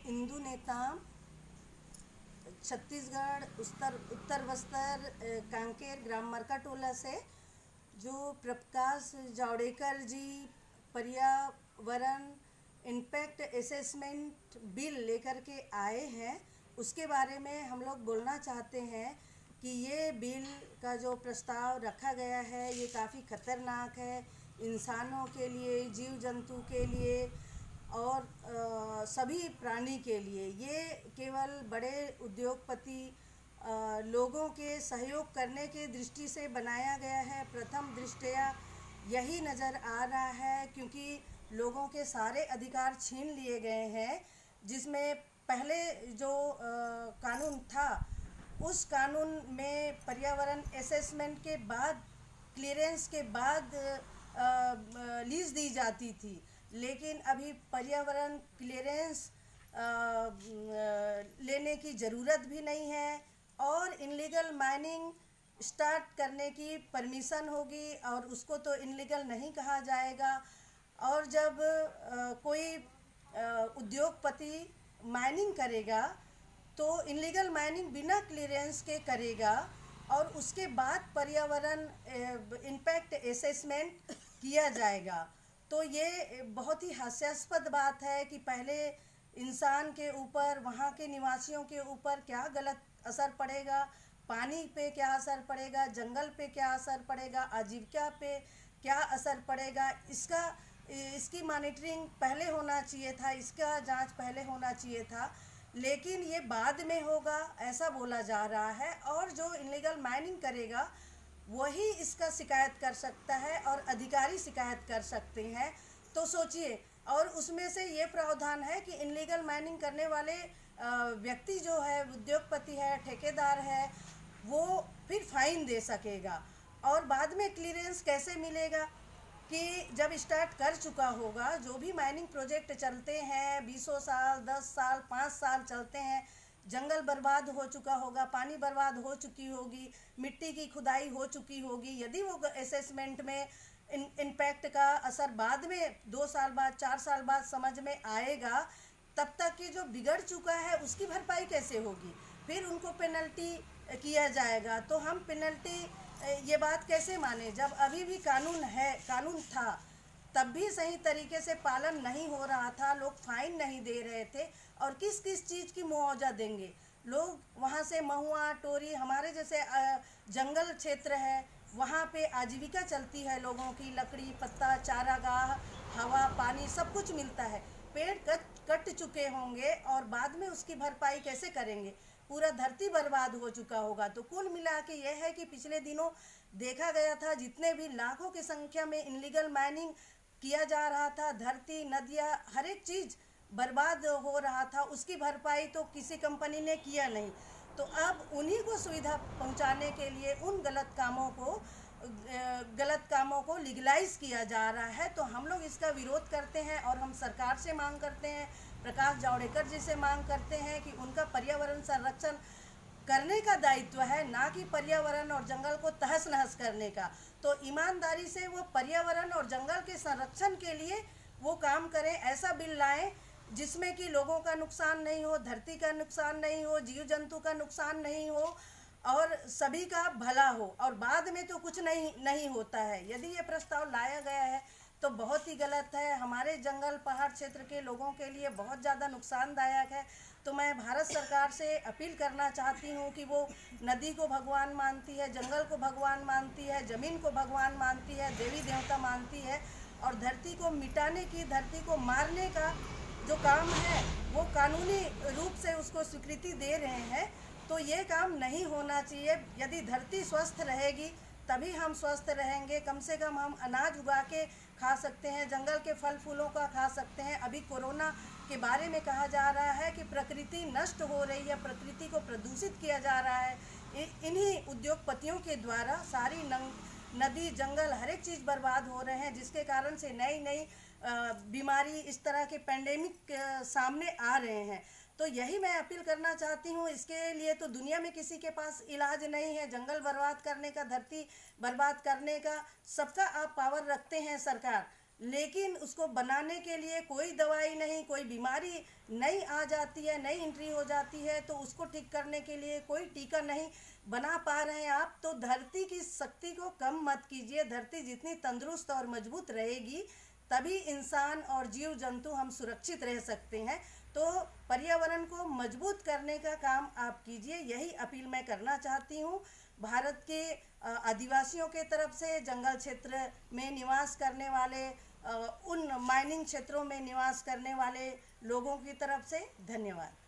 हिंदू नेता छत्तीसगढ़ उत्तर बस्तर कांकेर ग्राम मरकाटोला से जो प्रकाश जावड़ेकर जी पर्यावरण इम्पैक्ट असेसमेंट बिल लेकर के आए हैं, उसके बारे में हम लोग बोलना चाहते हैं कि ये बिल का जो प्रस्ताव रखा गया है ये काफ़ी खतरनाक है इंसानों के लिए, जीव जंतु के लिए और सभी प्राणी के लिए। ये केवल बड़े उद्योगपति लोगों के सहयोग करने के दृष्टि से बनाया गया है। प्रथम दृष्टया यही नज़र आ रहा है क्योंकि लोगों के सारे अधिकार छीन लिए गए हैं। जिसमें पहले जो कानून था उस कानून में पर्यावरण असेसमेंट के बाद, क्लियरेंस के बाद लीज दी जाती थी, लेकिन अभी पर्यावरण क्लियरेंस लेने की ज़रूरत भी नहीं है और इनलीगल माइनिंग स्टार्ट करने की परमिशन होगी और उसको तो इनलीगल नहीं कहा जाएगा। और जब कोई उद्योगपति माइनिंग करेगा तो इनलीगल माइनिंग बिना क्लियरेंस के करेगा और उसके बाद पर्यावरण इम्पैक्ट असेसमेंट किया जाएगा। तो ये बहुत ही हास्यास्पद बात है कि पहले इंसान के ऊपर, वहाँ के निवासियों के ऊपर क्या गलत असर पड़ेगा, पानी पे क्या असर पड़ेगा, जंगल पे क्या असर पड़ेगा, आजीविका पे क्या असर पड़ेगा, इसकी मॉनिटरिंग पहले होना चाहिए था, इसका जांच पहले होना चाहिए था, लेकिन ये बाद में होगा ऐसा बोला जा रहा है। और जो इनलीगल माइनिंग करेगा वही इसका शिकायत कर सकता है और अधिकारी शिकायत कर सकते हैं। तो सोचिए, और उसमें से ये प्रावधान है कि इनलीगल माइनिंग करने वाले व्यक्ति जो है, उद्योगपति है, ठेकेदार है, वो फिर फाइन दे सकेगा। और बाद में क्लियरेंस कैसे मिलेगा कि जब स्टार्ट कर चुका होगा, जो भी माइनिंग प्रोजेक्ट चलते हैं 20 साल, 10 साल, 5 साल चलते हैं, जंगल बर्बाद हो चुका होगा, पानी बर्बाद हो चुकी होगी, मिट्टी की खुदाई हो चुकी होगी। यदि वो असेसमेंट में इम्पैक्ट का असर बाद में 2 साल बाद, 4 साल बाद समझ में आएगा, तब तक कि जो बिगड़ चुका है उसकी भरपाई कैसे होगी? फिर उनको पेनल्टी किया जाएगा। तो हम पेनल्टी ये बात कैसे माने जब अभी भी कानून है, कानून था, तब भी सही तरीके से पालन नहीं हो रहा था, लोग फाइन नहीं दे रहे थे। और किस किस चीज़ की मुआवजा देंगे लोग? वहाँ से महुआ, टोरी, हमारे जैसे जंगल क्षेत्र है, वहाँ पे आजीविका चलती है लोगों की, लकड़ी, पत्ता, चारागाह, हवा, पानी सब कुछ मिलता है। पेड़ कट चुके होंगे और बाद में उसकी भरपाई कैसे करेंगे? पूरा धरती बर्बाद हो चुका होगा। तो कुल मिला के यह है कि पिछले दिनों देखा गया था, जितने भी लाखों की संख्या में इनलीगल माइनिंग किया जा रहा था, धरती, नदियाँ, हर एक चीज़ बर्बाद हो रहा था, उसकी भरपाई तो किसी कंपनी ने किया नहीं। तो अब उन्हीं को सुविधा पहुंचाने के लिए उन गलत कामों को लीगलाइज किया जा रहा है। तो हम लोग इसका विरोध करते हैं और हम सरकार से मांग करते हैं, प्रकाश जावड़ेकर जी से मांग करते हैं कि उनका पर्यावरण संरक्षण करने का दायित्व है, ना कि पर्यावरण और जंगल को तहस नहस करने का। तो ईमानदारी से वो पर्यावरण और जंगल के संरक्षण के लिए वो काम करें, ऐसा बिल लाएं जिसमें कि लोगों का नुकसान नहीं हो, धरती का नुकसान नहीं हो, जीव जंतु का नुकसान नहीं हो और सभी का भला हो। और बाद में तो कुछ नहीं होता है। यदि ये प्रस्ताव लाया गया है तो बहुत ही गलत है, हमारे जंगल पहाड़ क्षेत्र के लोगों के लिए बहुत ज़्यादा नुकसानदायक है। तो मैं भारत सरकार से अपील करना चाहती हूँ कि वो नदी को भगवान मानती है, जंगल को भगवान मानती है, ज़मीन को भगवान मानती है, देवी देवता मानती है, और धरती को मिटाने की, धरती को मारने का जो काम है वो कानूनी रूप से उसको स्वीकृति दे रहे हैं। तो ये काम नहीं होना चाहिए। यदि धरती स्वस्थ रहेगी तभी हम स्वस्थ रहेंगे। कम से कम हम अनाज उगा के खा सकते हैं, जंगल के फल फूलों का खा सकते हैं। अभी कोरोना के बारे में कहा जा रहा है कि प्रकृति नष्ट हो रही है, प्रकृति को प्रदूषित किया जा रहा है इन्हीं उद्योगपतियों के द्वारा। सारी नदी, जंगल, हर एक चीज़ बर्बाद हो रहे हैं, जिसके कारण से नई नई बीमारी, इस तरह के पेंडेमिक सामने आ रहे हैं। तो यही मैं अपील करना चाहती हूँ। इसके लिए तो दुनिया में किसी के पास इलाज नहीं है। जंगल बर्बाद करने का, धरती बर्बाद करने का सबका आप पावर रखते हैं सरकार, लेकिन उसको बनाने के लिए कोई दवाई नहीं, कोई बीमारी नई आ जाती है, नई एंट्री हो जाती है, तो उसको ठीक करने के लिए कोई टीका नहीं बना पा रहे हैं आप, तो धरती की शक्ति को कम मत कीजिए। धरती जितनी तंदुरुस्त और मजबूत रहेगी तभी इंसान और जीव जंतु हम सुरक्षित रह सकते हैं। तो पर्यावरण को मजबूत करने का काम आप कीजिए, यही अपील मैं करना चाहती हूँ भारत के आदिवासियों के तरफ से, जंगल क्षेत्र में निवास करने वाले, उन माइनिंग क्षेत्रों में निवास करने वाले लोगों की तरफ से। धन्यवाद।